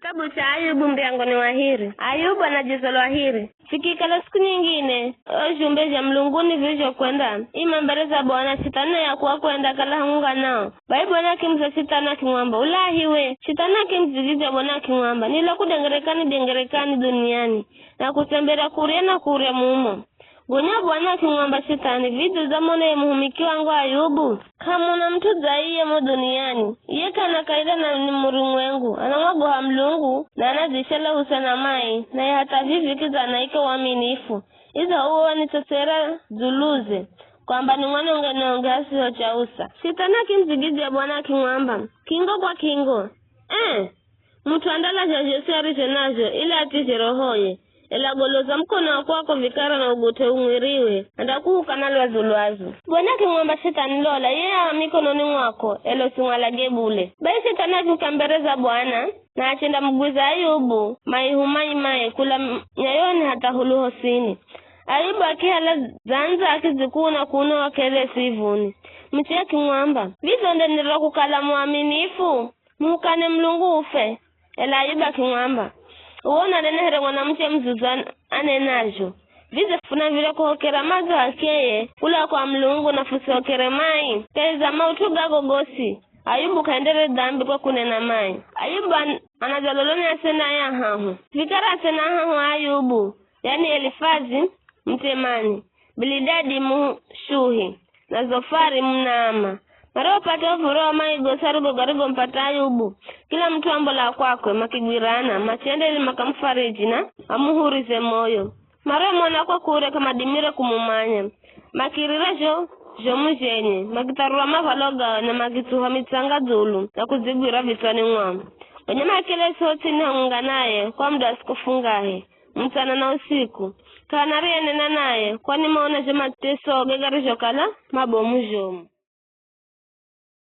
Kitabu cha Ayubu mriangoni wa hiri. Ayubu anajizolo wa hiri. Fikikala siku nyingine, ujumbe ja mlunguni vizho kwenda. Ima mbele za Bwana sitana ya kuwa kwenda kala hunga nao. Bai Bwana kimza sitana kimwamba. Ulahiwe, sitana kimzigizia Bwana kimwamba. Nila kudengerekani duniani. Na kutembera kuria na kuria mumo. Gonya Bwana kimwamba sitani vidu za mwana ya muhumiki wangu Ayubu. Kamuna mtu zaiye mo duniani. Yeka na kaida na nimurungwengu. Anamwago hamlungu na anazishala usana mai. Na ya hata vivi kiza naika waminifu. Iza uwa ni tosera zuluze. Kwamba ni mwana ungeneongasi hocha usa. Sitana kimzigizi ya Bwana kimwamba. Kingo kwa kingo. Mtu andala jajose arijonajo ili atije rohoye. Ela goloza mkono wako vikara na ugote umwiriwe. Andakuhu kanalwa zuluazu. Bwana kimwamba sitani lola. Yea mikononi mwako. Elo singwala gebule. Bai sitana kukambereza Bwana. Na achenda mguza Ayubu. Mai kula nyayoni hata huluho sini. Ayubu akihala zanza akizikuna kuno wakele sivuni. Mchia kimwamba. Vizonde nira kukala muaminifu. Mukane mlungu ufe. Ela Ayubu kimwamba. Uona nenehere mwanamche mzuzana anenajo. Vize funa vile kuhokera mazo hakeye. Kula kwa mlungu na fusi hokere mai. Keza mautuga gogosi. Ayubu kaendere dhambi kwa kunena mai. Ayubu anazaloloni asena ya hahu. Vikara asena hahu Ayubu. Yani Elifazi mtemani. Bilidadi mushuhi. Na Zofari mnaama. Maro pate ofuro mai gosarugo garigo mpata Ayubu. Kila mtu ambola kwakwe makigwirana. Machende ili makamfariji na amuhurize moyo. Maro mwana kwa kure kama dimire kumumanya. Makirira jo mujenye. Makitarura mavaloga na makituha mitsanga zulu. Na kuzigwira vitwani mwamu. Wanyama kile soti ni hunganaye kwa mda sikufungahe. Mtana na usiku. Kanaria nena naye. Kwani maona jema teso gegari jokala mabomu jomu.